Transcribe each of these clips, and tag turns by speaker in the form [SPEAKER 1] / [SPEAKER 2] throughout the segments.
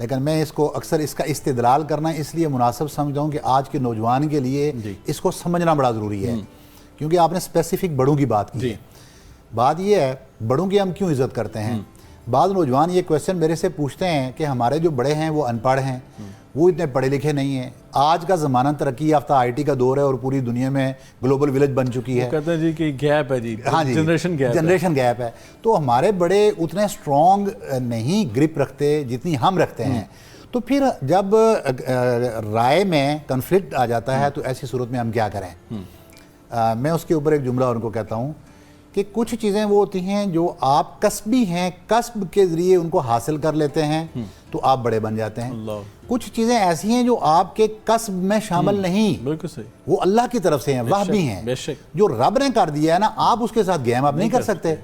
[SPEAKER 1] لیکن میں اس کو اکثر اس کا استدلال کرنا اس لیے مناسب سمجھتا ہوں کہ آج کے نوجوان کے لیے اس کو سمجھنا بڑا ضروری ہے، کیونکہ آپ نے اسپیسیفک بڑوں کی بات کی ہے۔ بات یہ ہے بڑوں کی ہم کیوں عزت کرتے ہیں؟ بعض نوجوان یہ کویسچن میرے سے پوچھتے ہیں کہ ہمارے جو بڑے ہیں وہ ان پڑھ ہیں، وہ اتنے پڑھے لکھے نہیں ہیں، آج کا زمانہ ترقی یافتہ آئی ٹی کا دور ہے اور پوری دنیا میں گلوبل ولیج بن چکی ہے،
[SPEAKER 2] کہتے ہیں جی کہ گیپ ہے، جی
[SPEAKER 1] ہاں جی جنریشن گیپ ہے، تو ہمارے بڑے اتنے اسٹرانگ نہیں گرپ رکھتے جتنی ہم رکھتے ہیں، تو پھر جب رائے میں کنفلکٹ آ جاتا ہے تو ایسی صورت میں ہم کیا کریں؟ میں اس کے اوپر ایک جملہ ان کو کہتا ہوں کہ کچھ چیزیں وہ ہوتی ہیں جو آپ کسبی ہیں، کسب کے ذریعے ان کو حاصل کر لیتے ہیں تو آپ بڑے بن جاتے ہیں، کچھ چیزیں ایسی ہیں جو آپ کے کسب میں شامل نہیں،
[SPEAKER 2] بالکل صحیح،
[SPEAKER 1] وہ اللہ کی طرف سے ہیں، وہبی ہیں، جو رب نے کر دیا ہے نا، آپ اس کے ساتھ گیم آپ نہیں کر سکتے۔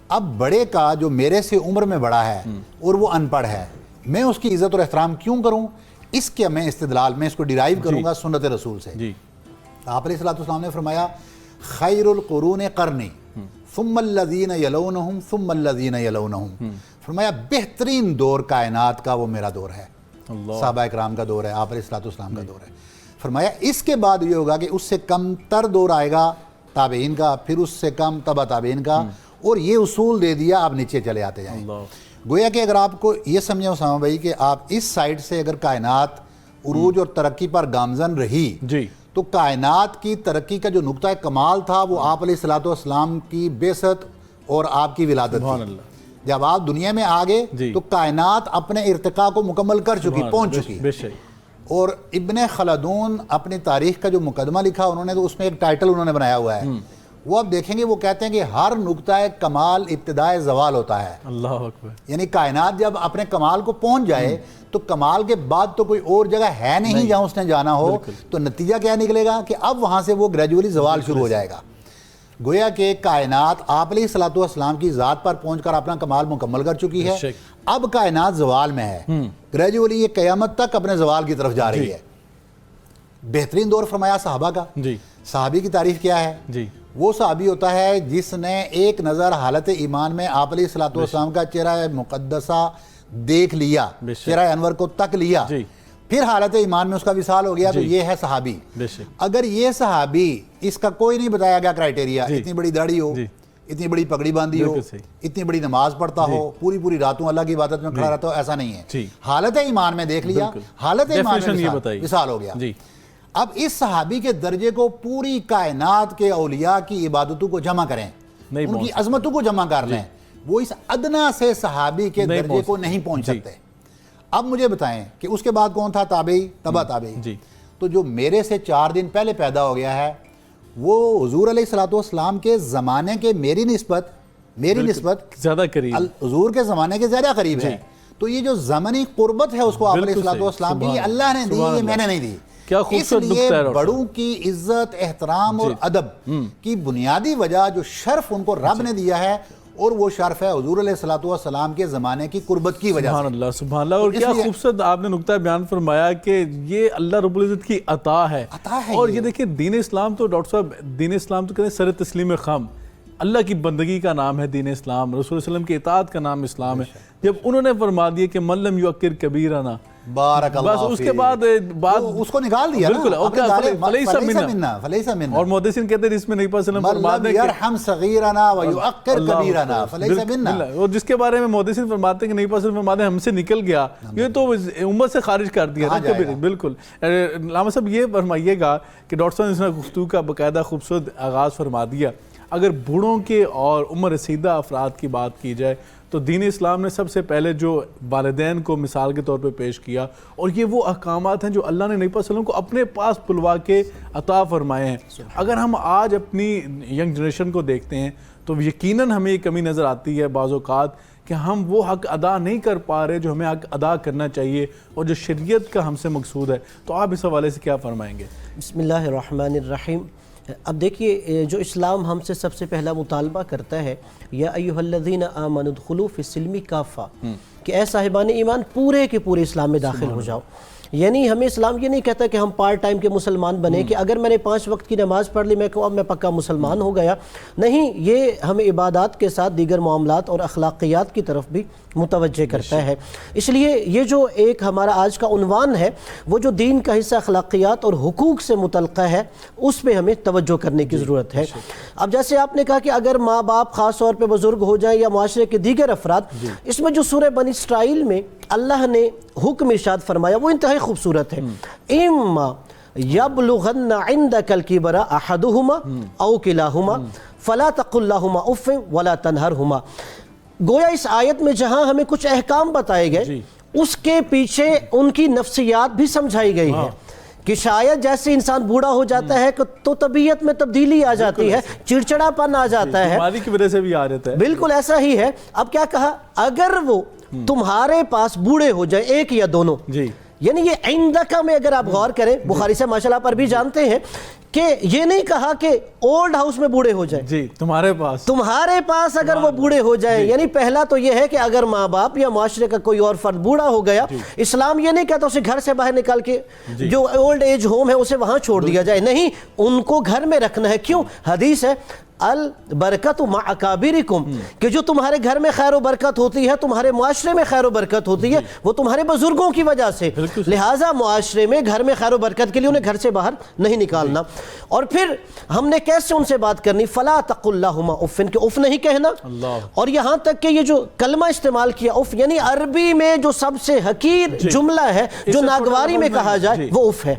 [SPEAKER 1] اب بڑے کا جو میرے سے عمر میں بڑا ہے اور وہ ان پڑھ ہے، میں اس کی عزت اور احترام کیوں کروں؟ اس کے میں استدلال میں اس کو ڈیرائیو کروں گا سنت رسول سے۔ آپ علیہ السلام نے فرمایا خیر القرون قرنی ثم الذین یلونہم ثم الذین یلونہم، فرمایا بہترین دور کائنات کا وہ میرا دور ہے، صحابہ اکرام کا دور ہے، آپ علیہ السلام کا دور ہے۔ فرمایا اس کے بعد یہ ہوگا کہ اس سے کم تر دور آئے گا تابعین کا، پھر اس سے کم تبع تابعین کا، اور یہ اصول دے دیا آپ نیچے چلے آتے جائیں۔ گویا کہ اگر آپ کو یہ سمجھیں اسامہ بھائی کہ آپ اس سائڈ سے اگر کائنات عروج اور ترقی پر گامزن رہی تو کائنات کی ترقی کا جو نقطہ کمال تھا وہ آپ علیہ السلام کی بعثت اور آپ کی ولادت تھی۔ جب آپ دنیا میں آگے تو کائنات اپنے ارتقاء کو مکمل کر چکی، پہنچ چکی۔ اور ابن خلدون اپنی تاریخ کا جو مقدمہ لکھا انہوں نے تو اس میں ایک ٹائٹل انہوں نے بنایا ہوا ہے، وہ آپ دیکھیں گے وہ کہتے ہیں کہ ہر نقطہ کمال ابتدائے زوال ہوتا ہے۔
[SPEAKER 2] اللہ اکبر،
[SPEAKER 1] یعنی کائنات جب اپنے کمال کو پہنچ جائے تو کمال کے بعد تو کوئی اور جگہ ہے نہیں جہاں اس نے جانا ہو، تو نتیجہ کیا نکلے گا کہ اب وہاں سے وہ گریجولی زوال شروع ہو جائے گا۔ گویا کہ کائنات آپ علیہ السلام کی ذات پر پہنچ کر اپنا کمال مکمل کر چکی ہے، اب کائنات زوال میں ہے، گریجولی یہ قیامت تک اپنے زوال کی طرف جا رہی ہے۔ بہترین دور فرمایا صحابہ کا۔ صحابی کی تعریف کیا ہے؟ وہ صحابی ہوتا ہے جس نے ایک نظر حالت ایمان میں آپ علیہ السلام کا چہرہ مقدسہ دیکھ لیا، چہرہ انور کو تک لیا، پھر حالت ایمان میں اس کا وصال ہو گیا، تو یہ ہے صحابی۔ اگر یہ صحابی، اس کا کوئی نہیں بتایا گیا کرائٹیریا، اتنی بڑی داڑھی ہو، اتنی بڑی پگڑی باندھی ہو، اتنی بڑی نماز پڑھتا ہو، پوری راتوں اللہ کی عبادت میں کھڑا رہتا ہو، ایسا نہیں ہے۔ حالت ایمان میں دیکھ لیا، حالت ایمان میں وصال ہو گیا۔ اب اس صحابی کے درجے کو پوری کائنات کے اولیاء کی عبادتوں کو جمع کریں، ان کی عظمتوں کو جمع کر لیں، وہ اس ادنا سے صحابی کے درجے کو نہیں پہنچ سکتے۔ اب مجھے بتائیں کہ اس کے بعد کون تھا؟ تابعی، تبع تابعی۔ تو جو میرے سے 4 دن پہلے پیدا ہو گیا ہے وہ حضور علیہ السلام کے زمانے کے میری نسبت
[SPEAKER 2] زیادہ قریب،
[SPEAKER 1] حضور کے زمانے کے زیادہ قریب ہے۔ تو یہ جو زمانی قربت ہے اس کو آپ علیہ السلام کی یہ اللہ نے دی، یہ میں نے نہیں دی۔ اس لیے بڑوں کی عزت، احترام اور ادب کی بنیادی وجہ جو شرف ان کو رب نے دیا ہے، اور وہ شرف ہے حضور علیہ السلام کے زمانے کی قربت کی وجہ سے۔
[SPEAKER 2] سبحان اللہ، سبحان اللہ۔ اور کیا خوبصورت آپ نے نقطہ بیان فرمایا کہ یہ اللہ رب العزت کی عطا ہے۔ اور یہ دیکھیں دین اسلام تو ڈاکٹر صاحب، دین اسلام تو کہتے ہیں سر تسلیم خم، اللہ کی بندگی کا نام ہے دین اسلام، رسول اللہ علیہ وسلم کی اطاعت کا نام اسلام ہے۔ جب انہوں نے فرما دیا کہ من لم یؤکر کبیرنا،
[SPEAKER 1] بارک اللہ
[SPEAKER 2] بس اس کے بعد
[SPEAKER 1] اس کو نکال دیا،
[SPEAKER 2] بالکل،
[SPEAKER 1] فلیس منا،
[SPEAKER 2] اور محدثین کہتے ہیں اس میں نبی صلی اللہ علیہ وسلم فرماتے ہیں کہ
[SPEAKER 1] یرحم صغیرنا ویؤکر کبیرنا فلیس منا،
[SPEAKER 2] اور جس کے بارے میں محدثین فرماتے ہیں کہ نبی صلی اللہ علیہ وسلم فرماتے ہیں ہم سے نکل گیا، یہ تو امت سے خارج کر دیا نا کبیر۔ بالکل علامہ صاحب یہ فرمائیے گا کہ ڈاکٹر صاحب نے اس گفتگو کا باقاعدہ خوبصورت آغاز فرما دیا۔ اگر بوڑھوں کے اور عمر رسیدہ افراد کی بات کی جائے تو دین اسلام نے سب سے پہلے جو والدین کو مثال کے طور پہ پیش کیا، اور یہ وہ احکامات ہیں جو اللہ نے نبی صلی اللہ علیہ وسلم کو اپنے پاس پلوا کے عطا فرمائے ہیں۔ اگر ہم آج اپنی ینگ جنریشن کو دیکھتے ہیں تو یقیناً ہمیں یہ کمی نظر آتی ہے بعض اوقات کہ ہم وہ حق ادا نہیں کر پا رہے جو ہمیں حق ادا کرنا چاہیے اور جو شریعت کا ہم سے مقصود ہے۔ تو آپ اس حوالے سے کیا فرمائیں گے؟
[SPEAKER 3] بسم اللہ الرحمن الرحیم۔ اب دیکھیے جو اسلام ہم سے سب سے پہلا مطالبہ کرتا ہے، یا ایھا الذین آمنوا ادخلوا فی السلم کافہ، کہ اے صاحبان ایمان پورے کے پورے اسلام میں داخل ہو جاؤ۔ یعنی ہمیں اسلام یہ نہیں کہتا کہ ہم پارٹ ٹائم کے مسلمان بنے کہ اگر میں نے 5 وقت کی نماز پڑھ لی میں کہوں اب میں پکا مسلمان ہو گیا. نہیں، یہ ہمیں عبادات کے ساتھ دیگر معاملات اور اخلاقیات کی طرف بھی متوجہ کرتا ہے. اس لیے یہ جو ایک ہمارا آج کا عنوان ہے وہ جو دین کا حصہ اخلاقیات اور حقوق سے متعلقہ ہے اس پہ ہمیں توجہ کرنے کی ضرورت ہے. اب جیسے آپ نے کہا کہ اگر ماں باپ خاص طور پہ بزرگ ہو جائیں یا معاشرے کے دیگر افراد، اس میں جو سورہ بنی اسرائیل میں اللہ نے حکم ارشاد فرمایا وہ انتہائی خوبصورت ہے. اما یبلغن عندک الکبر احدہما او کلاہما فلا تقل لہما اف ولا تنہرہما. گویا اس آیت میں جہاں ہمیں کچھ احکام بتائے گئے اس کے پیچھے ان کی نفسیات بھی سمجھائی گئی ہے کہ شاید جیسے انسان بوڑھا ہو جاتا ہے تو طبیعت میں تبدیلی آ جاتی ہے، چڑچڑا پن آ جاتا ہے،
[SPEAKER 2] بیماری کی وجہ سے بھی آ رہتا ہے. بالکل
[SPEAKER 3] ایسا ہی ہے. اب کیا کہا؟ اگر وہ تمہارے پاس بوڑھے ہو جائیں، ایک یا دونوں، یعنی یہ عندکا میں اگر آپ غور کریں، بخاری سے ماشاءاللہ پر بھی جانتے ہیں کہ یہ نہیں کہا کہ اولڈ ہاؤس میں بوڑھے ہو جائیں، تمہارے پاس اگر وہ بوڑھے ہو جائیں. یعنی پہلا تو یہ ہے کہ اگر ماں باپ یا معاشرے کا کوئی اور فرد بوڑھا ہو گیا، اسلام یہ نہیں کہتا اسے گھر سے باہر نکال کے جو اولڈ ایج ہوم ہے اسے وہاں چھوڑ دیا جائے، نہیں، ان کو گھر میں رکھنا ہے. کیوں؟ حدیث ہے البرکت مع اکابرکم، کہ جو تمہارے گھر میں خیر و برکت ہوتی ہے، تمہارے معاشرے میں خیر و برکت ہوتی ہے، وہ تمہارے بزرگوں کی وجہ سے. لہٰذا معاشرے میں گھر میں خیر و برکت کے لیے انہیں گھر سے باہر نہیں نکالنا. اور پھر ہم نے کیسے ان سے بات کرنی؟ فلا تقل لہما اف، کہ اف نہیں کہنا. اور یہاں تک کہ یہ جو کلمہ استعمال کیا اف، یعنی عربی میں جو سب سے حقیر جملہ ہے جو ناگواری میں کہا جائے وہ اف ہے.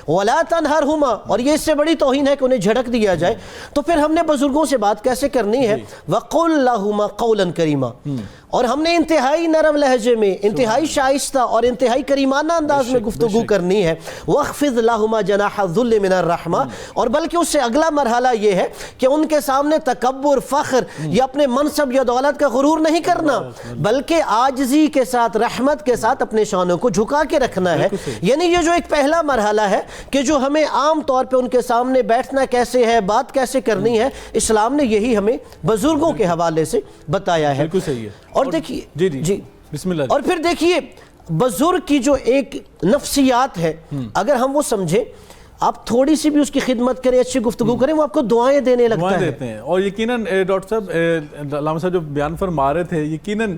[SPEAKER 3] ولا تنہرہما، اور یہ اس سے بڑی توہین ہے کہ انہیں جھڑک دیا جائے. تو پھر ہم نے بزرگوں سے بات کیسے کرنی ہے؟ وَقُلْ لَهُمَا قَوْلًا كَرِيمًا، اور ہم نے انتہائی نرم لہجے میں، انتہائی شائستہ اور انتہائی کریمانہ انداز میں گفتگو کرنی ہے. وَاخْفِضْ لَهُمَا جَنَاحَ الذُّلِّ مِنَ الرَّحْمَةِ، اور بلکہ اس سے اگلا مرحلہ یہ ہے کہ ان کے سامنے تکبر، فخر یا اپنے منصب یا دولت کا غرور نہیں کرنا، بلکہ عاجزی کے ساتھ، رحمت کے ساتھ اپنے شانوں کو جھکا کے رکھنا ہے. یعنی یہ جو ایک پہلا مرحلہ ہے کہ جو ہمیں عام طور پہ ان کے سامنے بیٹھنا کیسے ہے، بات کیسے کرنی ہے، اسلام نے یہی ہمیں بزرگوں کے حوالے سے بتایا ہے.
[SPEAKER 2] بالکل صحیح ہے.
[SPEAKER 3] اور دیکھیے
[SPEAKER 2] جی بسم اللہ.
[SPEAKER 3] اور پھر دیکھیے بزرگ کی جو ایک نفسیات ہے، اگر ہم وہ سمجھیں، آپ تھوڑی سی بھی اس کی خدمت کریں، اچھی گفتگو کریں، وہ آپ کو دعائیں دینے لگتا ہے.
[SPEAKER 2] اور یقیناً ڈاکٹر صاحب، علامہ صاحب جو بیان فرما رہے تھے، یقیناً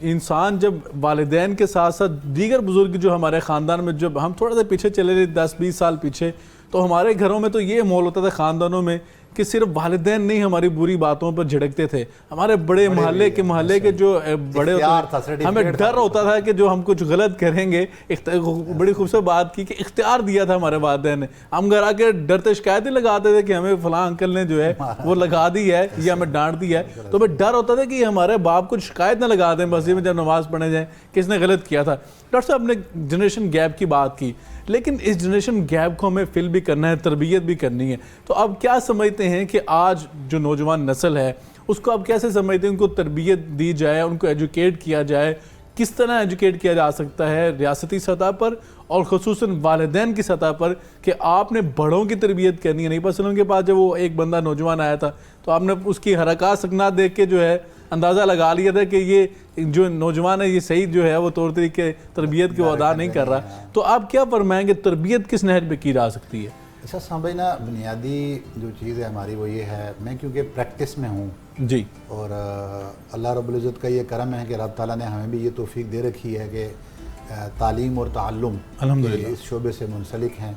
[SPEAKER 2] انسان جب والدین کے ساتھ ساتھ دیگر بزرگ جو ہمارے خاندان میں، جب ہم تھوڑا سا پیچھے چلے گئے 10-20 سال پیچھے، تو ہمارے گھروں میں تو یہ ماحول ہوتا تھا خاندانوں میں کہ صرف والدین نہیں ہماری بری باتوں پر جھڑکتے تھے، ہمارے بڑے محلے کے جو بڑے ہوتے ہیں، ہمیں ڈر ہوتا تھا کہ جو ہم کچھ غلط کریں گے. بڑی خوبصورت بات کی کہ اختیار دیا تھا ہمارے والدین نے. ہم گھر آ کے ڈرتے شکایتیں لگاتے تھے کہ ہمیں فلاں انکل نے جو ہے وہ لگا دی ہے یا ہمیں ڈانٹ دی ہے. تو ہمیں ڈر ہوتا تھا کہ ہمارے باپ کو شکایت نہ لگا دیں مسجد میں جب نماز پڑھنے جائیں کہ اس نے غلط کیا تھا. ڈاکٹر صاحب نے جنریشن گیپ کی بات کی، لیکن اس جنریشن گیپ کو ہمیں فل بھی کرنا ہے، تربیت بھی کرنی ہے. تو آپ کیا سمجھتے ہیں کہ آج جو نوجوان نسل ہے اس کو آپ کیسے سمجھتے ہیں ان کو تربیت دی جائے، ان کو ایجوکیٹ کیا جائے؟ کس طرح ایجوکیٹ کیا جا سکتا ہے ریاستی سطح پر اور خصوصاً والدین کی سطح پر کہ آپ نے بڑوں کی تربیت کرنی ہے؟ نہیں پسند ان کے پاس جب وہ ایک بندہ نوجوان آیا تھا تو آپ نے اس کی حرکات سکنات دیکھ کے جو ہے اندازہ لگا لیا تھا کہ یہ جو نوجوان ہے یہ صحیح جو ہے وہ طور طریقے تربیت کے ادا نہیں کر رہا. تو آپ کیا فرمائیں گے تربیت کس نہج پہ کی جا سکتی ہے؟
[SPEAKER 1] اچھا سامعین، بنیادی جو چیز ہے ہماری وہ یہ ہے، میں کیونکہ پریکٹس میں ہوں
[SPEAKER 2] جی،
[SPEAKER 1] اور اللہ رب العزت کا یہ کرم ہے کہ رب تعالیٰ نے ہمیں بھی یہ توفیق دے رکھی ہے کہ تعلیم اور تعلم اس شعبے سے منسلک ہیں،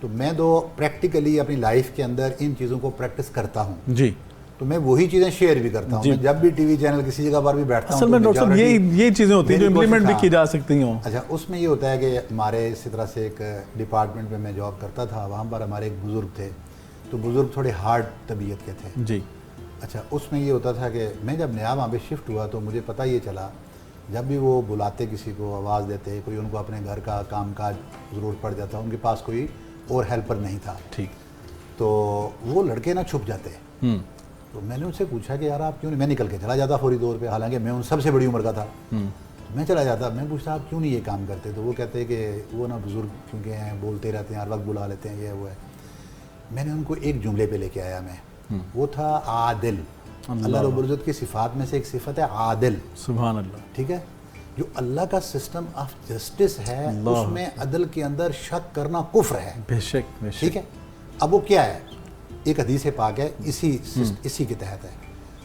[SPEAKER 1] تو میں پریکٹیکلی اپنی لائف کے اندر ان چیزوں کو پریکٹس کرتا ہوں. جی، تو میں وہی چیزیں شیئر بھی کرتا ہوں. میں جب بھی ٹی وی چینل کسی جگہ پر بھی بیٹھتا ہوں،
[SPEAKER 2] اصل میں ڈاکٹر صاحب یہ چیزیں ہوتی ہیں جو امپلیمنٹ بھی کی جا سکتی ہوں.
[SPEAKER 1] اچھا، اس میں یہ ہوتا ہے کہ ہمارے اسی طرح سے ایک ڈپارٹمنٹ میں میں جاب کرتا تھا، وہاں پر ہمارے ایک بزرگ تھے، تو بزرگ تھوڑے ہارڈ طبیعت کے تھے. جی، اچھا، اس میں یہ ہوتا تھا کہ میں جب نیا وہاں پہ شفٹ ہوا تو مجھے پتہ یہ چلا، جب بھی وہ بلاتے کسی کو، آواز دیتے، کوئی ان کو اپنے گھر کا کام کاج ضرورت پڑ جاتا، ان کے پاس کوئی اور ہیلپر نہیں تھا. ٹھیک، تو وہ لڑکے نہ چھپ جاتے. تو میں نے ان سے پوچھا کہ یار آپ کیوں نہیں؟ میں نکل کے چلا جاتا فوری طور پہ، حالانکہ میں ان سب سے بڑی عمر کا تھا. میں چلا جاتا، میں پوچھتا آپ کیوں نہیں یہ کام کرتے؟ تو وہ کہتے کہ وہ نا بزرگ کیونکہ ہیں، بولتے رہتے ہیں، ہر وقت بلا لیتے ہیں، یہ وہ ہے. میں نے ان کو ایک جملے پہ لے کے آیا، وہ تھا عادل. اللہ رب العزت کی صفات میں سے ایک صفت ہے عادل. سبحان اللہ. ٹھیک ہے، جو اللہ کا سسٹم آف جسٹس ہے اس میں عدل کے اندر شک کرنا کفر ہے.
[SPEAKER 2] بے شک بے شک.
[SPEAKER 1] ٹھیک ہے. اب وہ کیا ہے؟ ایک حدیث پاک ہے اسی کے تحت ہے.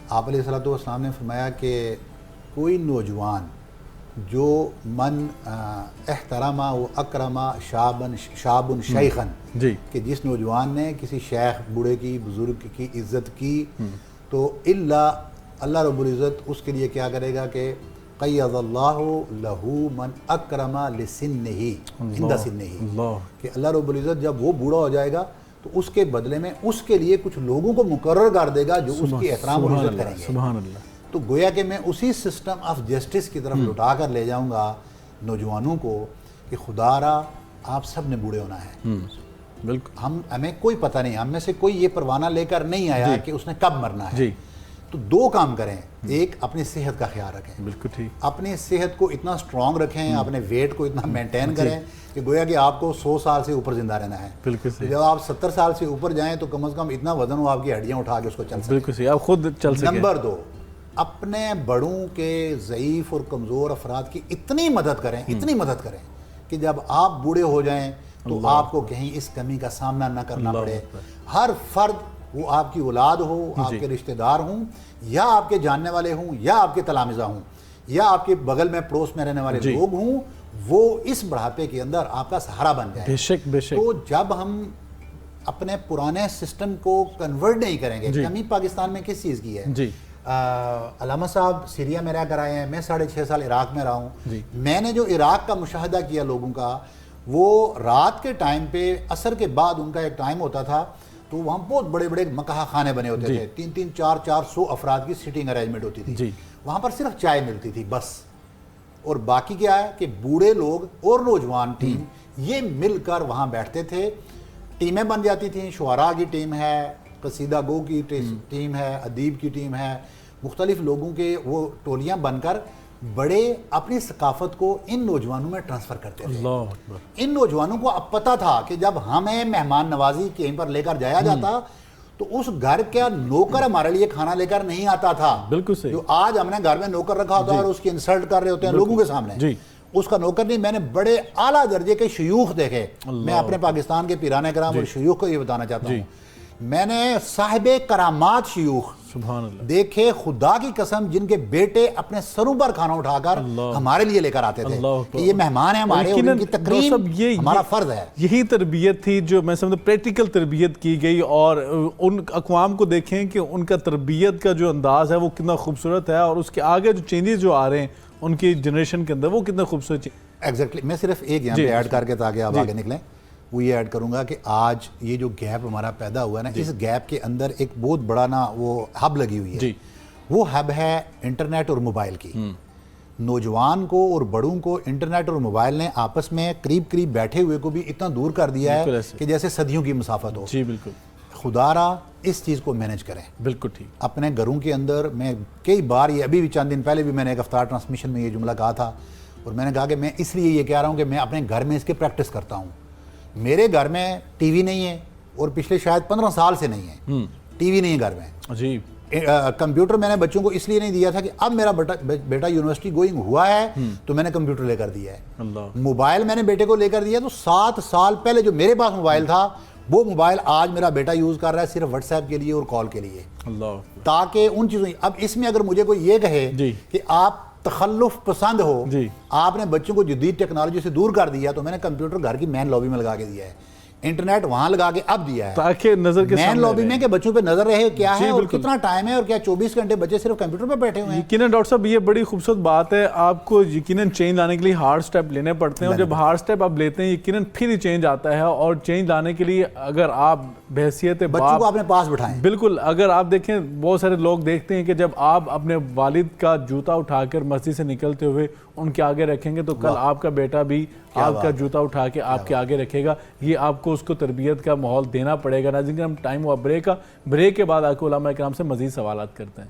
[SPEAKER 1] آپ علیہ الصلوۃ والسلام نے فرمایا کہ کوئی نوجوان جو من احترما و اکرما شابن شیخن،
[SPEAKER 2] جی،
[SPEAKER 1] کہ جس نوجوان نے کسی شیخ بوڑھے کی بزرگ کی عزت کی تو اللہ رب العزت اس کے لیے کیا کرے گا کہ قید اللہ لہو من اکرم لسنہ عند سنہ، کہ اللہ رب العزت جب وہ بوڑھا ہو جائے گا تو اس کے بدلے میں اس کے لیے کچھ لوگوں کو مقرر کر دے گا جو اس کی احترام و عزت کریں گے.
[SPEAKER 2] سبحان اللہ.
[SPEAKER 1] تو گویا کہ میں اسی سسٹم آف جسٹس کی طرف لٹا کر لے جاؤں گا نوجوانوں کو کہ خدا را آپ سب نے بوڑھے ہونا ہے.
[SPEAKER 2] بالکل.
[SPEAKER 1] ہمیں کوئی پتہ نہیں، ہم میں سے کوئی یہ پروانہ لے کر نہیں آیا کہ اس نے کب مرنا ہے.
[SPEAKER 2] جی.
[SPEAKER 1] تو دو کام کریں. ایک، اپنی صحت کا خیال رکھیں.
[SPEAKER 2] بالکل ٹھیک.
[SPEAKER 1] اپنی صحت کو اتنا سٹرونگ رکھیں، اپنے ویٹ کو اتنا مینٹین کریں کہ گویا کہ آپ کو 100 سال سے اوپر زندہ رہنا ہے.
[SPEAKER 2] بالکل صحیح.
[SPEAKER 1] جب آپ 70 سال سے اوپر جائیں تو کم از کم اتنا وزن ہو آپ کی ہڈیاں اٹھا کے اس کو چل سکیں.
[SPEAKER 2] بالکل صحیح، آپ خود چل سکیں.
[SPEAKER 1] نمبر 2، اپنے بڑوں کے ضعیف اور کمزور افراد کی اتنی مدد کریں کہ جب آپ بوڑھے ہو جائیں تو آپ کو کہیں اس کمی کا سامنا نہ کرنا پڑے. ہر فرد، وہ آپ کی اولاد ہو، آپ کے رشتہ دار ہوں، یا آپ کے جاننے والے ہوں، یا آپ کے تلامذہ ہوں، یا آپ کے بغل میں پڑوس میں رہنے والے لوگ ہوں، وہ اس بڑھاپے کے اندر آپ کا سہارا بن جائے.
[SPEAKER 2] بے شک بے شک.
[SPEAKER 1] تو جب ہم اپنے پرانے سسٹم کو کنورٹ نہیں کریں گے، کمی پاکستان میں کس چیز کی ہے؟
[SPEAKER 2] جی.
[SPEAKER 1] علامہ صاحب سیریا میں رہ کر آئے ہیں، میں 6.5 سال عراق میں رہا ہوں. میں نے جو عراق کا مشاہدہ کیا لوگوں کا، وہ رات کے ٹائم پہ عصر کے بعد ان کا ایک ٹائم ہوتا تھا تو وہاں بہت بڑے بڑے مکہ خانے بنے ہوتے تھے. 300 400 افراد کی سیٹنگ ارینجمنٹ ہوتی تھی. وہاں پر صرف چائے ملتی تھی بس. اور باقی کیا ہے کہ بوڑھے لوگ اور نوجوان ٹیم یہ مل کر وہاں بیٹھتے تھے. ٹیمیں بن جاتی تھیں. شعراء کی ٹیم ہے، قصیدہ گو کی ٹیم ہے، ادیب کی ٹیم ہے، مختلف لوگوں کے وہ ٹولیاں بن کر بڑے اپنی ثقافت کو ان نوجوانوں میں ٹرانسفر کرتے تھے.
[SPEAKER 2] اللہ اکبر.
[SPEAKER 1] ان نوجوانوں کو اب پتہ تھا کہ جب ہمیں مہمان نوازی کہیں پر لے کر جایا جاتا تو اس گھر کا نوکر ہمارے لیے کھانا لے کر نہیں آتا تھا.
[SPEAKER 2] بالکل صحیح.
[SPEAKER 1] جو آج ہم نے گھر میں نوکر رکھا ہوتا ہے اور اس کی انسلٹ کر رہے ہوتے ہیں لوگوں کے سامنے، اس کا نوکر نہیں. میں نے بڑے اعلیٰ درجے کے شیوخ دیکھے. میں اپنے پاکستان کے پیرانے کرام اور شیوخ کو یہ بتانا چاہتا ہوں، میں نے صاحب کرامات شیوخ
[SPEAKER 2] سبحان اللہ
[SPEAKER 1] دیکھے، خدا کی قسم، جن کے بیٹے اپنے سروں پر کھانا اٹھا کر ہمارے لیے لے کر آتے تھے کہ یہ مہمان ہیں ہمارے، اور ان کی تکریم ہمارا فرض ہے.
[SPEAKER 2] یہی تربیت تھی جو میں سمجھتا ہوں پریکٹیکل تربیت کی گئی. اور ان اقوام کو دیکھیں کہ ان کا تربیت کا جو انداز ہے وہ کتنا خوبصورت ہے، اور اس کے آگے جو چینجز جو آ رہے ہیں ان کی جنریشن کے اندر وہ کتنا خوبصورت.
[SPEAKER 1] ایگزیکٹلی. میں صرف ایک یہاں پہ ایڈ کر کے تاکہ آپ آگے نکلیں، وہ یہ ایڈ کروں گا کہ آج یہ جو گیپ ہمارا پیدا ہوا ہے نا، اس گیپ کے اندر ایک بہت بڑا نا وہ ہب لگی ہوئی ہے. وہ ہب ہے انٹرنیٹ اور موبائل کی. نوجوان کو اور بڑوں کو انٹرنیٹ اور موبائل نے آپس میں قریب بیٹھے ہوئے کو بھی اتنا دور کر دیا ہے کہ جیسے صدیوں کی مسافت ہو.
[SPEAKER 2] جی بالکل.
[SPEAKER 1] خدا را اس چیز کو مینیج کریں.
[SPEAKER 2] بالکل ٹھیک.
[SPEAKER 1] اپنے گھروں کے اندر میں کئی بار، یہ ابھی بھی چند دن پہلے بھی میں نے ایک افطار ٹرانسمیشن میں یہ جملہ کہا تھا، اور میں نے کہا کہ میں اس لیے یہ کہہ رہا ہوں کہ میں اپنے گھر میں اس کے پریکٹس کرتا ہوں. میرے گھر میں ٹی وی نہیں ہے، اور پچھلے شاید 15 سال سے نہیں ہے. ٹی وی نہیں ہے گھر میں.
[SPEAKER 2] عجیب.
[SPEAKER 1] کمپیوٹر میں نے بچوں کو اس لیے نہیں دیا تھا کہ اب میرا بیٹا یونیورسٹی گوئنگ ہوا ہے تو میں نے کمپیوٹر لے کر دیا ہے. موبائل میں نے بیٹے کو لے کر دیا تو 7 سال پہلے جو میرے پاس موبائل تھا وہ موبائل آج میرا بیٹا یوز کر رہا ہے صرف واٹس ایپ کے لیے اور کال کے لیے. تاکہ ان چیزوں، اب اس میں اگر مجھے کوئی یہ کہے کہ آپ تخلف پسند ہو، آپ نے بچوں کو جدید ٹیکنالوجی سے دور کر دیا، تو میں نے کمپیوٹر گھر کی مین لابی میں لگا کے دیا ہے، انٹرنیٹ وہاں لگا کے اب دیا ہے
[SPEAKER 2] تاکہ نظر کے
[SPEAKER 1] مین لابی میں کہ بچوں پہ نظر رہے کیا ہے اور کتنا ٹائم ہے، اور کیا 24 گھنٹے بچے صرف کمپیوٹر پہ بیٹھے ہوئے ہیں.
[SPEAKER 2] یقیناً ڈاکٹر صاحب یہ بڑی خوبصورت بات ہے. آپ کو یقیناً چینج لانے کے لیے ہارڈ سٹیپ لینے پڑتے ہیں، اور جب ہارڈ سٹیپ آپ لیتے ہیں یقیناً پھر ہی چینج آتا ہے. اور چینج لانے کے لیے اگر آپ بحیثیت
[SPEAKER 1] بچوں کو اپنے پاس بٹھائیں.
[SPEAKER 2] بالکل. اگر آپ دیکھیں بہت سارے لوگ دیکھتے ہیں کہ جب آپ اپنے والد کا جوتا اٹھا کر مسجد سے نکلتے ہوئے ان کے آگے رکھیں گے تو کل آپ کا بیٹا بھی آپ کا جوتا اٹھا کے آپ کے آگے رکھے گا. یہ آپ کو اس کو تربیت کا ماحول دینا پڑے گا. ناظرین ہم ٹائم ہوا بریک کا، بریک کے بعد آپ کو علماء کرام سے مزید سوالات کرتے ہیں.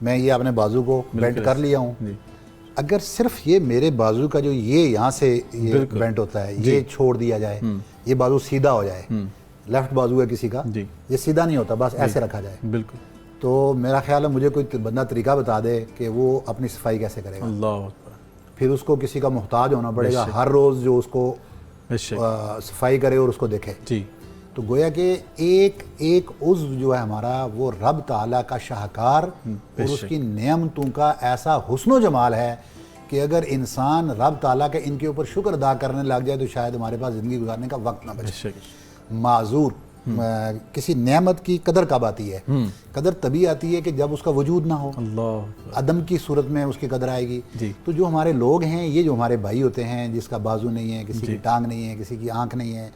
[SPEAKER 1] میں یہ اپنے بازو کو بینٹ کر لیا ہوں، اگر صرف یہ میرے بازو کا جو یہ یہاں سے یہ بینٹ ہوتا ہے یہ چھوڑ دیا جائے، یہ بازو سیدھا ہو جائے، لیفٹ بازو ہے کسی کا، یہ سیدھا نہیں ہوتا، بس ایسے رکھا جائے، بالکل، تو میرا خیال ہے مجھے کوئی بندہ طریقہ بتا دے کہ وہ اپنی صفائی کیسے کرے گا۔ اللہ اکبر۔ پھر اس کو کسی کا محتاج ہونا پڑے گا، ہر روز جو اس کو صفائی کرے اور اس کو دیکھے۔ تو گویا کہ ایک ایک عضو جو ہے ہمارا وہ رب تعالیٰ کا شاہکار اور اس کی نعمتوں کا ایسا حسن و جمال ہے کہ اگر انسان رب تعالیٰ کا ان کے اوپر شکر ادا کرنے لگ جائے تو شاید ہمارے پاس زندگی گزارنے کا وقت نہ بچے۔ معذور کسی نعمت کی قدر کب آتی ہے؟ قدر تبھی آتی ہے کہ جب اس کا وجود نہ ہو، عدم کی صورت میں اس کی قدر آئے گی۔ تو جو ہمارے لوگ ہیں، یہ جو ہمارے بھائی ہوتے ہیں جس کا بازو نہیں ہے، کسی کی ٹانگ نہیں ہے، کسی کی آنکھ نہیں ہے،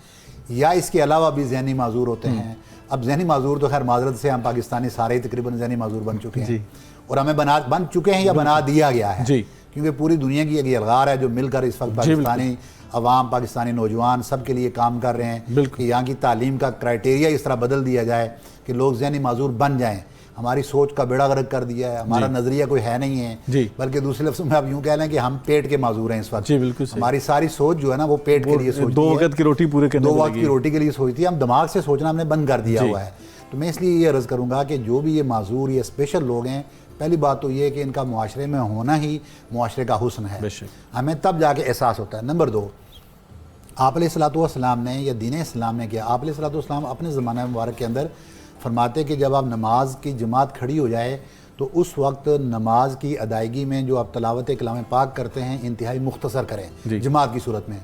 [SPEAKER 1] یا اس کے علاوہ بھی ذہنی معذور ہوتے ہیں۔ اب ذہنی معذور تو خیر معذرت سے ہم پاکستانی سارے تقریباً ذہنی معذور بن چکے ہیں، اور ہمیں بن چکے ہیں یا بنا دیا گیا ہے، کیونکہ پوری دنیا کی ایک الغار ہے جو مل کر اس وقت پاکستانی عوام، پاکستانی نوجوان سب کے لیے کام کر رہے ہیں کہ یہاں کی تعلیم کا کرائٹیریا اس طرح بدل دیا جائے کہ لوگ ذہنی معذور بن جائیں۔ ہماری سوچ کا بیڑا غرق کر دیا ہے، ہمارا نظریہ کوئی ہے نہیں ہے، بلکہ دوسرے لفظوں میں آپ یوں کہہ لیں کہ ہم پیٹ کے معذور ہیں اس وقت۔ ہماری ساری سوچ جو ہے نا وہ پیٹ کے لیے سوچتی ہے،
[SPEAKER 2] 2 وقت کی روٹی پورے کرنے،
[SPEAKER 1] 2 وقت کی روٹی کے لیے سوچتی ہے، ہم دماغ سے سوچنا ہم نے بند کر دیا ہوا ہے۔ تو میں اس لیے یہ عرض کروں گا کہ جو بھی یہ معذور، یہ اسپیشل لوگ ہیں، پہلی بات تو یہ کہ ان کا معاشرے میں ہونا ہی معاشرے کا حسن ہے، ہمیں تب جا کے احساس ہوتا ہے۔ نمبر 2، آپ علیہ الصلوۃ والسلام نے یا دین اسلام نے کیا، آپ علیہ الصلوۃ والسلام اپنے زمانہ مبارک کے اندر فرماتے کہ جب آپ نماز کی جماعت کھڑی ہو جائے تو اس وقت نماز کی ادائیگی میں جو آپ تلاوت کلام پاک کرتے ہیں انتہائی مختصر کریں جماعت کی صورت میں۔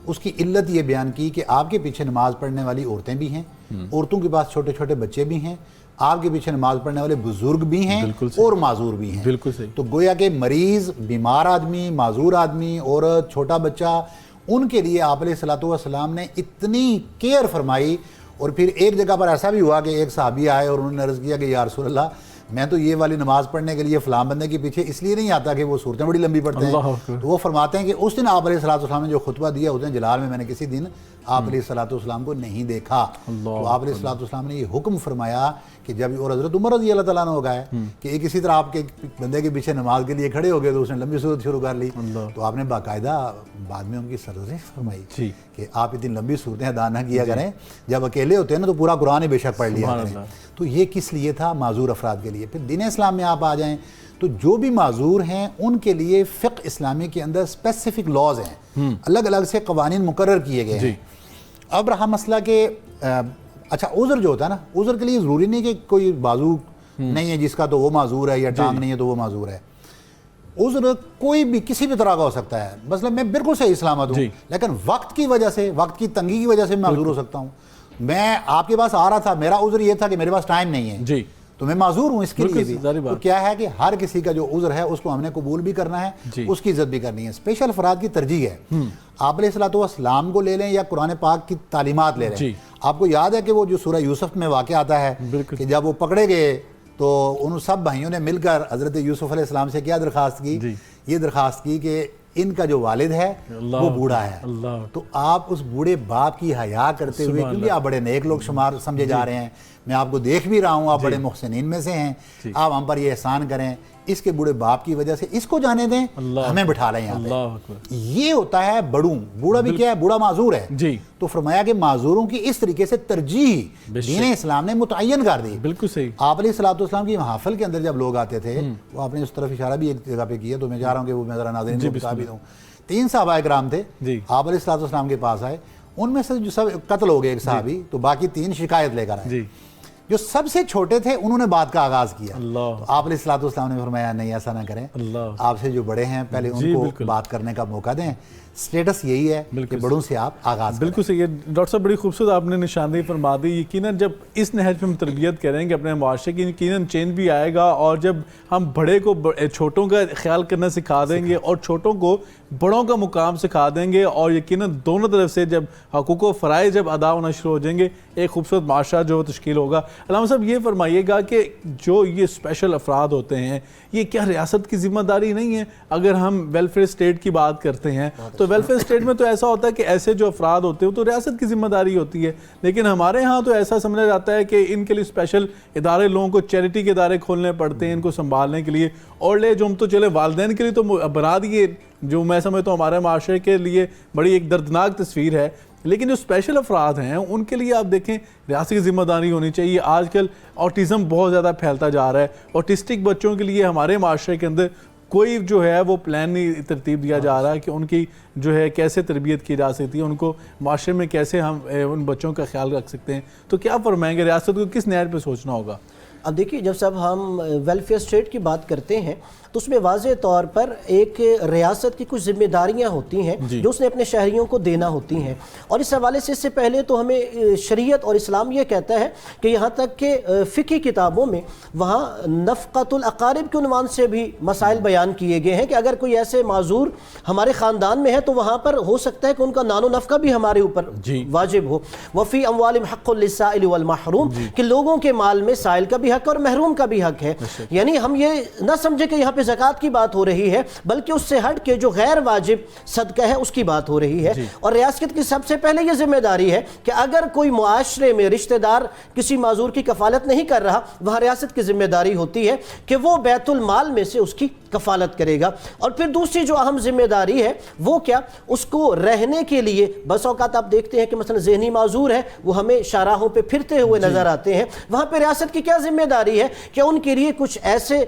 [SPEAKER 1] اس کی علت یہ بیان کی کہ آپ کے پیچھے نماز پڑھنے والی عورتیں بھی ہیں، عورتوں کے پاس چھوٹے چھوٹے بچے بھی ہیں، آپ کے پیچھے نماز پڑھنے والے بزرگ بھی ہیں اور معذور بھی ہیں۔ تو گویا کہ مریض، بیمار آدمی، معذور آدمی اور چھوٹا بچہ، ان کے لیے آپ علیہ الصلوۃ والسلام نے اتنی کیئر فرمائی۔ اور پھر ایک جگہ پر ایسا بھی ہوا کہ ایک صحابی آئے اور انہوں نے عرض کیا کہ یا رسول اللہ، میں تو یہ والی نماز پڑھنے کے لیے فلاں بندے کے پیچھے اس لیے نہیں آتا کہ وہ صورتیں بڑی لمبی پڑھتے ہیں۔ تو وہ فرماتے ہیں کہ اس دن آپ علیہ الصلوۃ والسلام نے جو خطبہ دیا اس دن جلال میں نے کسی دن آپ علیہ الصلوۃ والسلام کو نہیں دیکھا۔ تو آپ علیہ الصلوۃ والسلام نے یہ حکم فرمایا کہ جب، اور حضرت عمر رضی اللہ تعالیٰ عنہ ہو گئے کہ ایک اسی طرح آپ کے بندے کے پیچھے نماز کے لیے کھڑے ہو گئے تو اس نے لمبی صورت شروع کر لی، تو آپ نے باقاعدہ بعد میں ان کی سرزنش فرمائی کہ آپ اتنی لمبی صورتیں ادا نہ کیا کریں، جب اکیلے ہوتے ہیں نا تو پورا قرآن بے شک پڑھ لیا کریں۔ تو یہ کس لیے تھا؟ معذور افراد کے لیے۔ پھر دین اسلام میں آپ آ جائیں تو جو بھی معذور ہیں ان کے لیے فقہ اسلامی کے اندر اسپیسیفک لاز ہیں، الگ الگ سے قوانین مقرر کیے گئے ہیں۔ اب رہا مسئلہ کہ اچھا عذر جو ہوتا ہے نا، عذر کے لیے ضروری نہیں کہ کوئی بازو نہیں ہے جس کا تو وہ معذور ہے، یا ٹانگ نہیں ہے تو وہ معذور ہے۔ عذر کوئی بھی کسی بھی طرح کا ہو سکتا ہے، مثلا میں بالکل صحیح سلامت ہوں لیکن وقت کی وجہ سے، وقت کی تنگی کی وجہ سے میں معذور ہو سکتا ہوں۔ میں آپ کے پاس آ رہا تھا، میرا عذر یہ تھا کہ میرے پاس ٹائم نہیں ہے تو میں معذور ہوں، اس کے لیے بھی تو کیا ہے کہ ہر کسی کا جو عذر ہے اس کو ہم نے قبول بھی کرنا ہے، اس کی عزت بھی کرنی ہے۔ اسپیشل افراد کی ترجیح ہے، آپ علیہ الصلوۃ والسلام کو لے لیں یا قرآن پاک کی تعلیمات لے لیں۔ آپ کو یاد ہے کہ وہ جو سورہ یوسف میں واقعہ آتا ہے کہ جب وہ پکڑے گئے تو ان سب بھائیوں نے مل کر حضرت یوسف علیہ السلام سے کیا درخواست کی؟ یہ درخواست کی کہ ان کا جو والد ہے وہ بوڑھا ہے، تو آپ اس بوڑھے باپ کی حیا کرتے ہوئے، کیونکہ آپ بڑے نیک لوگ شمار سمجھے جا رہے ہیں، میں آپ کو دیکھ بھی رہا ہوں آپ بڑے محسنین میں سے ہیں، آپ ہم پر یہ احسان کریں، اس کے بوڑھے باپ کی وجہ سے اس کو جانے دیں، ہمیں بٹھا لیں یہاں پہ۔ یہ ہوتا ہے بڑوں، بوڑھا بھی کیا ہے؟ بوڑھا معذور ہے۔ تو فرمایا کہ معذوروں کی اس طریقے سے ترجیح دین اسلام نے متعین کر دی۔ بالکل صحیح۔ آپ علیہ الصلوۃ والسلام کی محافل کے اندر جب لوگ آتے تھے، وہ آپ نے اس طرف اشارہ بھی ایک جگہ پہ کیا تو میں چاہ رہا ہوں کہ وہ میں ذرا ناظرین کو بتا بھی دوں۔ 3 صحابہ کرام تھے، آپ علیہ الصلوۃ والسلام کے پاس آئے، ان میں سے جو سب قتل ہو گئے ایک صحابی، تو باقی 3 شکایت لے کر آئے۔ جو سب سے چھوٹے تھے انہوں نے بات کا آغاز کیا، تو آپ علیہ الصلوۃ والسلام نے فرمایا نہیں ایسا نہ کریں، آپ سے جو بڑے ہیں پہلے ان کو بات کرنے کا موقع دیں۔ سٹیٹس یہی ہے کہ بڑوں سے آپ آغاز کریں۔ بالکل
[SPEAKER 2] صحیح ہے ڈاکٹر صاحب، بڑی خوبصورت آپ نے نشاندہی فرما دی۔ یقیناً جب اس نہج پہ ہم تربیت کریں گے اپنے معاشرے کی، یقیناً چینج بھی آئے گا، اور جب ہم بڑے کو چھوٹوں کا خیال کرنا سکھا دیں گے اور چھوٹوں کو بڑوں کا مقام سکھا دیں گے، اور یقیناً دونوں طرف سے جب حقوق و فرائض جب ادا ہونا شروع ہو جائیں گے، ایک خوبصورت معاشرہ جو تشکیل ہوگا۔ علامہ صاحب یہ فرمائیے گا کہ جو یہ اسپیشل افراد ہوتے ہیں یہ کیا ریاست کی ذمہ داری نہیں ہے؟ اگر ہم ویلفیئر اسٹیٹ کی بات کرتے ہیں تو ویلفیئر اسٹیٹ میں تو ایسا ہوتا ہے کہ ایسے جو افراد ہوتے ہیں تو ریاست کی ذمہ داری ہوتی ہے، لیکن ہمارے ہاں تو ایسا سمجھا جاتا ہے کہ ان کے لیے اسپیشل ادارے لوگوں کو چیریٹی کے ادارے کھولنے پڑتے ہیں ان کو سنبھالنے کے لیے، اور جو ہم تو چلے والدین کے لیے تو بنا دیے، جو میں سمجھتا ہوں ہمارے معاشرے کے لیے بڑی ایک دردناک تصویر ہے، لیکن جو اسپیشل افراد ہیں ان کے لیے آپ دیکھیں ریاست کی ذمہ داری ہونی چاہیے۔ آج کل آٹزم بہت زیادہ پھیلتا جا رہا ہے، آٹسٹک بچوں کے لیے ہمارے معاشرے کے اندر کوئی جو ہے وہ پلان نہیں ترتیب دیا جا رہا ہے کہ ان کی جو ہے کیسے تربیت کی جا سکتی ہے، ان کو معاشرے میں کیسے ہم ان بچوں کا خیال رکھ سکتے ہیں، تو کیا فرمائیں گے ریاست کو کس نہج پہ سوچنا ہوگا؟
[SPEAKER 3] اب دیکھیے جب سب ہم ویلفیئر اسٹیٹ کی بات کرتے ہیں تو اس میں واضح طور پر ایک ریاست کی کچھ ذمہ داریاں ہوتی ہیں جو اس نے اپنے شہریوں کو دینا ہوتی ہیں، اور اس حوالے سے اس سے پہلے تو ہمیں شریعت اور اسلام یہ کہتا ہے کہ یہاں تک کہ فقہی کتابوں میں وہاں نفقۃ الاقارب کے عنوان سے بھی مسائل بیان کیے گئے ہیں کہ اگر کوئی ایسے معذور ہمارے خاندان میں ہے تو وہاں پر ہو سکتا ہے کہ ان کا نان و نفقہ بھی ہمارے اوپر واجب ہو۔ وفی اموالہم حق للسائل والمحروم، کہ لوگوں کے مال میں سائل کا بھی حق اور محروم کا بھی حق ہے، یعنی ہم یہ نہ سمجھے کہ یہاں پہ زکوٰۃ کی بات ہو رہی ہے بلکہ اس سے ہٹ کے جو غیر واجب صدقہ ہے اس کی بات ہو رہی ہے۔ اور ریاست کی سب سے پہلے یہ ذمہ داری ہے کہ اگر کوئی معاشرے میں رشتہ دار کسی معذور کی کفالت نہیں کر رہا، وہاں ریاست کی ذمہ داری ہوتی ہے کہ وہ بیت المال میں سے اس کی کفالت کرے گا۔ اور پھر دوسری جو اہم ذمہ داری ہے وہ کیا، اس کو رہنے کے لیے بس اوقات آپ دیکھتے ہیں کہ مثلا ذہنی معذور ہے وہ ہمیں شاہراہوں پہ پھرتے ہوئے نظر آتے ہیں، وہاں پہ ریاست کی کیا ذمہ داری ہے کہ ان کے لیے کچھ ایسے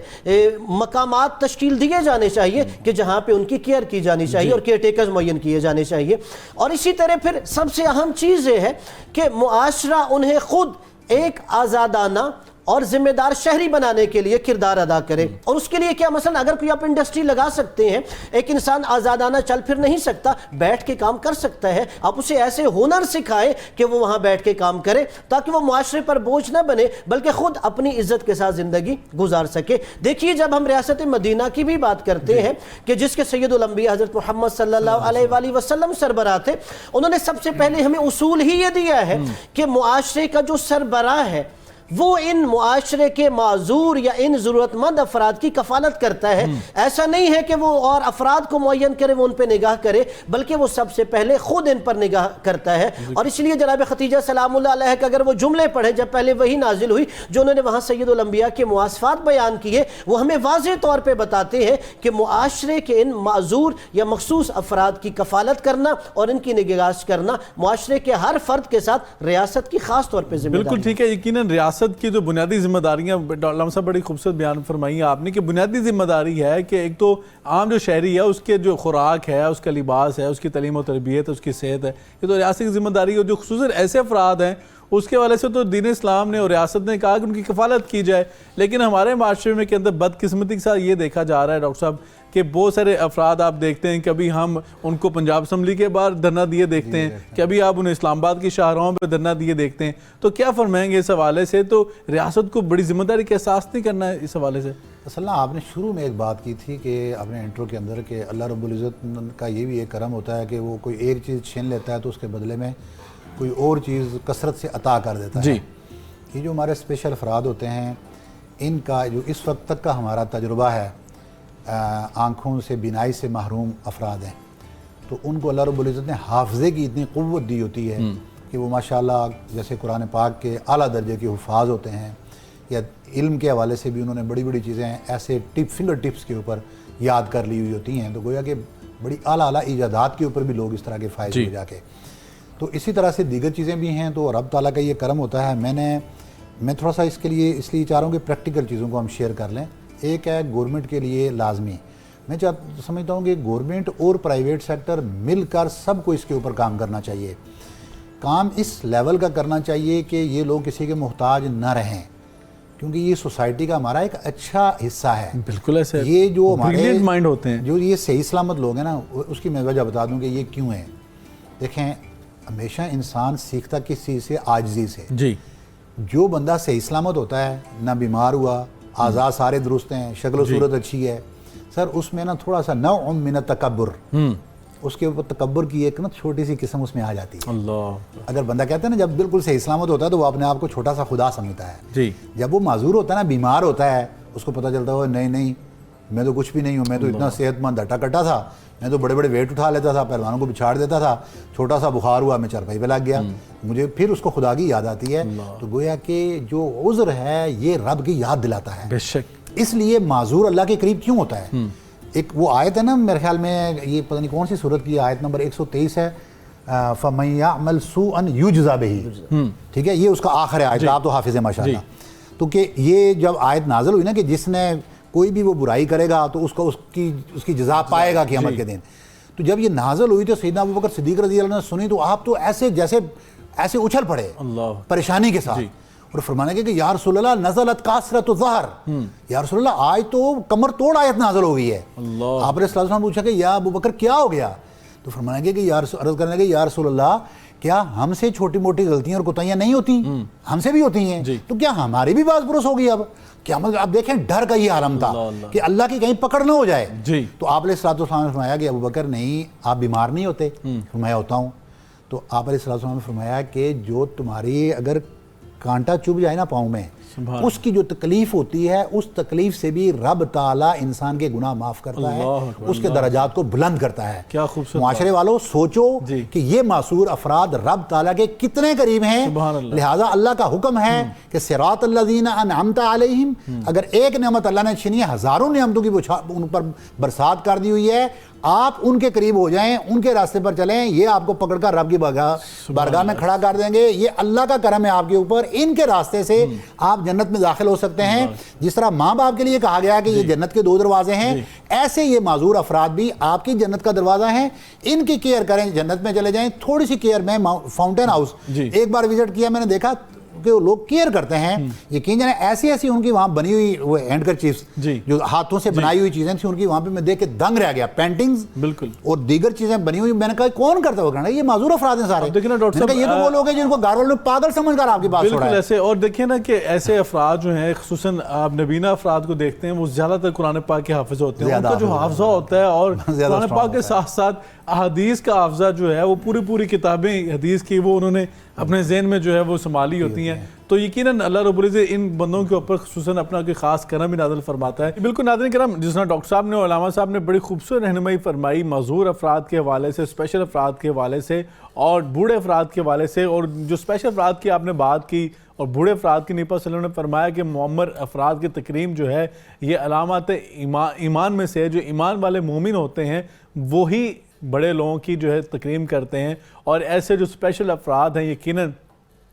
[SPEAKER 3] مقامات تشکیل دیے جانے چاہیے کہ جہاں پہ ان کی کیئر کی جانی چاہیے اور کیئر ٹیکرز معین کیے جانے چاہیے۔ اور اسی طرح پھر سب سے اہم چیز یہ ہے کہ معاشرہ انہیں خود ایک آزادانہ اور ذمہ دار شہری بنانے کے لیے کردار ادا کرے، اور اس کے لیے کیا مثلا اگر کوئی آپ انڈسٹری لگا سکتے ہیں، ایک انسان آزادانہ چل پھر نہیں سکتا، بیٹھ کے کام کر سکتا ہے، آپ اسے ایسے ہنر سکھائیں کہ وہ وہاں بیٹھ کے کام کرے تاکہ وہ معاشرے پر بوجھ نہ بنے بلکہ خود اپنی عزت کے ساتھ زندگی گزار سکے۔ دیکھیے جب ہم ریاست مدینہ کی بھی بات کرتے ہیں کہ جس کے سید الانبیاء حضرت محمد صلی اللہ علیہ وآلہ وسلم سربراہ تھے، انہوں نے سب سے پہلے ہمیں اصول ہی یہ دیا ہے کہ معاشرے کا جو سربراہ ہے وہ ان معاشرے کے معذور یا ان ضرورت مند افراد کی کفالت کرتا ہے۔ ایسا نہیں ہے کہ وہ اور افراد کو معین کرے، وہ ان پہ نگاہ کرے، بلکہ وہ سب سے پہلے خود ان پر نگاہ کرتا ہے۔ اور اس لیے جناب ختیجہ سلام اللہ علیہ کا اگر وہ جملے پڑھیں جب پہلے وہی نازل ہوئی جو انہوں نے وہاں سید الانبیاء کے مواصفات بیان کیے، وہ ہمیں واضح طور پہ بتاتے ہیں کہ معاشرے کے ان معذور یا مخصوص افراد کی کفالت کرنا اور ان کی نگہداشت کرنا معاشرے کے ہر فرد کے ساتھ ریاست کی خاص طور پہ ذمہ داری۔
[SPEAKER 2] بالکل ٹھیک ہے، یقیناً ریاست کی جو بنیادی ذمہ داریاں علامہ صاحب بڑی خوبصورت بیان فرمائی آپ نے کہ بنیادی ذمہ داری ہے کہ ایک تو عام جو شہری ہے اس کے جو خوراک ہے، اس کا لباس ہے، اس کی تعلیم و تربیت، اس کی صحت ہے، یہ تو ریاست کی ذمہ داری ہے۔ جو خصوصاً ایسے افراد ہیں اس کے والے سے تو دین اسلام نے اور ریاست نے کہا کہ ان کی کفالت کی جائے، لیکن ہمارے معاشرے میں کے اندر بدقسمتی کے ساتھ یہ دیکھا جا رہا ہے ڈاکٹر صاحب کہ بہت سارے افراد آپ دیکھتے ہیں، کبھی ہم ان کو پنجاب اسمبلی کے باہر دھرنا دیے دیکھتے ہیں، کبھی آپ انہیں اسلام آباد کی شاہراہوں پہ دھرنا دیے دیکھتے ہیں، تو کیا فرمائیں گے اس حوالے سے؟ تو ریاست کو بڑی ذمہ داری کا احساس نہیں کرنا ہے اس حوالے سے؟
[SPEAKER 1] اصل آپ نے شروع میں ایک بات کی تھی کہ اپنے انٹرو کے اندر کہ اللہ رب العزت کا یہ بھی ایک کرم ہوتا ہے کہ وہ کوئی ایک چیز چھین لیتا ہے تو اس کے بدلے میں کوئی اور چیز کثرت سے عطا کر دیتا ہے۔ یہ جو ہمارے اسپیشل افراد ہوتے ہیں ان کا جو اس وقت تک کا ہمارا تجربہ ہے، آنکھوں سے بینائی سے محروم افراد ہیں، تو ان کو اللہ رب العزت نے حافظے کی اتنی قوت دی ہوتی ہے کہ وہ ماشاءاللہ جیسے قرآن پاک کے اعلیٰ درجے کے حفاظ ہوتے ہیں، یا علم کے حوالے سے بھی انہوں نے بڑی بڑی چیزیں ایسے فنگر ٹپس کے اوپر یاد کر لی ہوئی ہوتی ہیں، تو گویا کہ بڑی اعلیٰ ایجادات کے اوپر بھی لوگ اس طرح کے فائز ہو جا کے۔ تو اسی طرح سے دیگر چیزیں بھی ہیں، تو رب تعالیٰ کا یہ کرم ہوتا ہے۔ میں تھوڑا سا اس کے لیے اس لیے چاہ رہا ہوں کہ پریکٹیکل چیزوں کو ہم شیئر کر لیں۔ ایک ہے گورنمنٹ کے لیے لازمی، میں سمجھتا ہوں کہ گورنمنٹ اور پرائیویٹ سیکٹر مل کر سب کو اس کے اوپر کام کرنا چاہیے، کام اس لیول کا کرنا چاہیے کہ یہ لوگ کسی کے محتاج نہ رہیں، کیونکہ یہ سوسائٹی کا ہمارا ایک اچھا حصہ ہے۔
[SPEAKER 2] بالکل ایسے
[SPEAKER 1] یہ جو ہمارے
[SPEAKER 2] مائنڈ ہوتے ہیں،
[SPEAKER 1] جو یہ صحیح سلامت لوگ ہیں نا، اس کی میں وجہ بتا دوں کہ یہ کیوں ہے۔ دیکھیں ہمیشہ انسان سیکھتا کس چیز سے؟ عاجزی سے۔
[SPEAKER 2] جی،
[SPEAKER 1] جو بندہ صحیح سلامت ہوتا ہے، نہ بیمار ہوا، اعضاء سارے درست ہیں، شکل و صورت اچھی ہے، سر اس میں نا تھوڑا سا نوع من التکبر، اس کے اوپر تکبر کی ایک نا چھوٹی سی قسم اس میں آ جاتی ہے.
[SPEAKER 2] اللہ
[SPEAKER 1] اگر بندہ کہتا ہے نا جب بالکل صحیح سلامت ہوتا ہے تو وہ اپنے آپ کو چھوٹا سا خدا سمجھتا ہے.
[SPEAKER 2] جی
[SPEAKER 1] جب وہ معذور ہوتا ہے نا, بیمار ہوتا ہے, اس کو پتہ چلتا ہے نہیں میں تو کچھ بھی نہیں ہوں, میں تو اتنا صحت مند ہٹا کٹا تھا, میں تو بڑے بڑے ویٹ اٹھا لیتا تھا, پہلوانوں کو بچھاڑ دیتا تھا, چھوٹا سا بخار ہوا میں چارپائی پہ لگ گیا, مجھے پھر اس کو خدا کی یاد آتی ہے. تو گویا کہ جو عذر ہے یہ رب کی یاد دلاتا ہے.
[SPEAKER 2] بے شک.
[SPEAKER 1] اس لیے معذور اللہ کے قریب کیوں ہوتا ہے؟ ایک وہ آیت ہے نا میرے خیال میں, یہ پتہ نہیں کون سی سورت کی آیت نمبر 123 ہے, فَمَن يَعْمَلْ سُوءًا يُجْزَ بِهِ, ٹھیک ہے, یہ اس کا آخر ہے آیت, آپ تو حافظ ہیں ماشاءاللہ. تو کہ یہ جب آیت نازل ہوئی نا کہ جس نے کوئی بھی وہ برائی کرے گا تو اس کی جزا پائے گا قیامت کے دن, تو جب یہ نازل ہوئی تو سیدنا ابوبکر صدیق رضی اللہ عنہ نے سنی تو آپ تو ایسے جیسے ایسے اچھل پڑے پریشانی کے ساتھ, اور فرمانے کے کہ یا رسول اللہ نزلت کاسرت الظہر, یا رسول اللہ آج تو کمر توڑ آیت نازل ہو گئی ہے. آپ نے صلی اللہ علیہ وسلم پوچھا کہ یا ابوبکر کیا ہو گیا؟ تو فرمانے کے کہ عرض کرنے کے یا رسول اللہ کیا ہم سے چھوٹی موٹی غلطیاں اور کوتاہیاں نہیں ہوتی؟ ہم سے بھی ہوتی ہیں, تو کیا ہماری بھی باز پرس ہوگی؟ اب اب دیکھیں ڈر کا یہ عالم تھا کہ اللہ کی کہیں پکڑ نہ ہو جائے. تو آپ علیہ الصلوۃ والسلام نے فرمایا کہ ابوبکر نہیں, آپ بیمار نہیں ہوتے؟ فرمایا ہوتا ہوں. تو آپ علیہ الصلوۃ والسلام نے فرمایا کہ جو تمہاری اگر کانٹا چبھ جائے نا پاؤں میں, اس کی جو تکلیف ہوتی ہے اس تکلیف سے بھی رب تعالیٰ انسان کے گناہ معاف کرتا ہے, اس کے درجات کو بلند کرتا ہے.
[SPEAKER 2] کیا خوبصورت
[SPEAKER 1] معاشرے والوں سوچو کہ یہ معصور افراد رب تعالیٰ کے کتنے قریب ہیں. لہٰذا اللہ کا حکم ہے کہ صراط الذین انعمت علیہم, اگر ایک نعمت اللہ نے چھینی ہے, ہزاروں نعمتوں کی ان پر برسات کر دی ہوئی ہے, آپ ان کے قریب ہو جائیں, ان کے راستے پر چلیں, یہ آپ کو پکڑ کر رب کی بارگاہ میں کھڑا کر دیں گے. یہ اللہ کا کرم ہے آپ کے اوپر, ان کے راستے سے آپ جنت میں داخل ہو سکتے ہیں. جس طرح ماں باپ کے لیے کہا گیا کہ یہ جنت کے 2 دروازے ہیں, ایسے یہ معذور افراد بھی آپ کی جنت کا دروازہ ہیں. ان کی کیئر کریں, جنت میں چلے جائیں. تھوڑی سی کیئر میں فاؤنٹین ہاؤس ایک بار وزٹ کیا, میں نے دیکھا کہ وہ لوگ کیئر کرتے ہیں. یقین جانے ایسی ان کی وہاں بنی ہوئی وہ ہینڈ کرچیفز جو ہاتھوں سے بنائی ہوئی چیزیں تھیں ان کی, وہاں پہ میں دیکھ کے دنگ رہ گیا. پینٹنگز بالکل اور دیگر چیزیں بنی ہوئی. میں نے کہا کون کرتا ہوگا؟ یہ معذور افراد ہیں سارے. یہ تو وہ لوگ ہیں جن کو گھر والوں نے پاگل سمجھ کر آپ کی بات چھوڑا ہے.
[SPEAKER 2] ایسے اور دیکھیں نا کہ ایسے افراد جو ہیں, خصوصاً آپ نبینہ افراد کو دیکھتے ہیں, وہ زیادہ تر قرآن پاک کے حافظ ہوتے ہیں. ان کا جو حافظہ ہوتا ہے اور قرآن پاک کے ساتھ ساتھ احادیث کا حافظہ جو ہے وہ پوری کتابیں حدیث کی وہ انہوں نے اپنے ذہن میں جو ہے وہ سنبھالی ہوتی ہیں. تو یقیناً اللہ رب العزت ان بندوں کے اوپر خصوصاً اپنا کوئی خاص کرم بھی نازل فرماتا ہے. بالکل ناظرین کرام, جس طرح ڈاکٹر صاحب نے اور علامہ صاحب نے بڑی خوبصورت رہنمائی فرمائی معذور افراد کے حوالے سے, اسپیشل افراد کے حوالے سے اور بوڑھے افراد کے حوالے سے. اور جو اسپیشل افراد کی آپ نے بات کی اور بوڑھے افراد کی, نبی صلی اللہ علیہ وسلم نے فرمایا کہ معمر افراد کی تکریم جو ہے یہ علامات ایمان میں سے, جو ایمان والے مومن ہوتے ہیں وہی بڑے لوگوں کی جو ہے تکریم کرتے ہیں. اور ایسے جو اسپیشل افراد ہیں یقیناً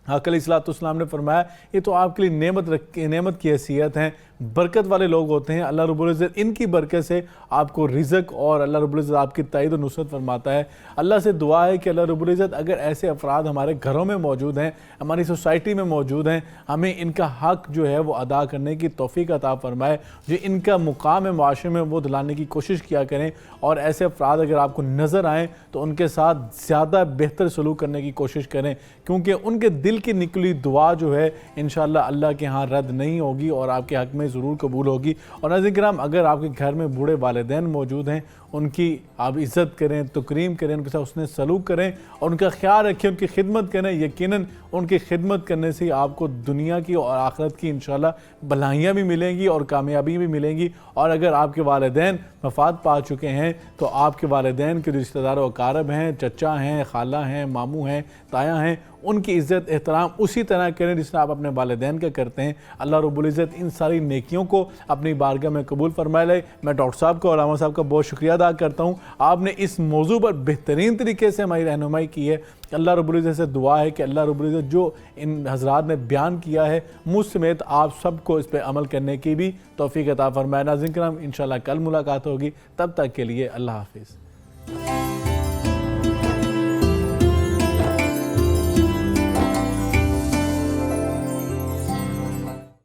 [SPEAKER 2] حق علیہ الصلوۃ والسلام نے فرمایا یہ تو آپ کے لیے نعمت کی حیثیت ہیں, برکت والے لوگ ہوتے ہیں. اللہ رب العزت ان کی برکت سے آپ کو رزق اور اللہ رب العزت آپ کی تائید و نصرت فرماتا ہے. اللہ سے دعا ہے کہ اللہ رب العزت اگر ایسے افراد ہمارے گھروں میں موجود ہیں, ہماری سوسائٹی میں موجود ہیں, ہمیں ان کا حق جو ہے وہ ادا کرنے کی توفیق عطا فرمائے. جو ان کا مقام ہے معاشرے میں وہ دلانے کی کوشش کیا کریں. اور ایسے افراد اگر آپ کو نظر آئیں تو ان کے ساتھ زیادہ بہتر سلوک کرنے کی کوشش کریں, کیونکہ ان کے دل کی نکلی دعا جو ہے انشاءاللہ اللہ کے ہاں رد نہیں ہوگی اور آپ کے حق میں ضرور قبول ہوگی. اور ناظرین کرام, اگر آپ کے گھر میں بوڑھے والدین موجود ہیں, ان کی آپ عزت کریں, تکریم کریں, ان کے ساتھ حسن سلوک کریں اور ان کا خیال رکھیں, ان کی خدمت کریں. یقیناً ان کی خدمت کرنے سے آپ کو دنیا کی اور آخرت کی انشاءاللہ بھلائیاں بھی ملیں گی اور کامیابی بھی ملیں گی. اور اگر آپ کے والدین وفات پا چکے ہیں تو آپ کے والدین کے رشتہ دار و اقارب ہیں, چچا ہیں, خالہ ہیں, ماموں ہیں, تایا ہیں, ان کی عزت احترام اسی طرح کریں جس طرح آپ اپنے والدین کا کرتے ہیں. اللہ رب العزت ان ساری نیکیوں کو اپنی بارگاہ میں قبول فرمائے لے. میں ڈاکٹر صاحب کو اور علامہ صاحب کا بہت شکریہ ادا کرتا ہوں, آپ نے اس موضوع پر بہترین طریقے سے ہماری رہنمائی کی ہے. اللہ رب العزت سے دعا ہے کہ اللہ رب العزت جو ان حضرات نے بیان کیا ہے مجھ سمیت آپ سب کو اس پہ عمل کرنے کی بھی توفیق عطا فرمائے. ناظرین کرام, انشاءاللہ کل ملاقات ہوگی, تب تک کے لیے اللہ حافظ.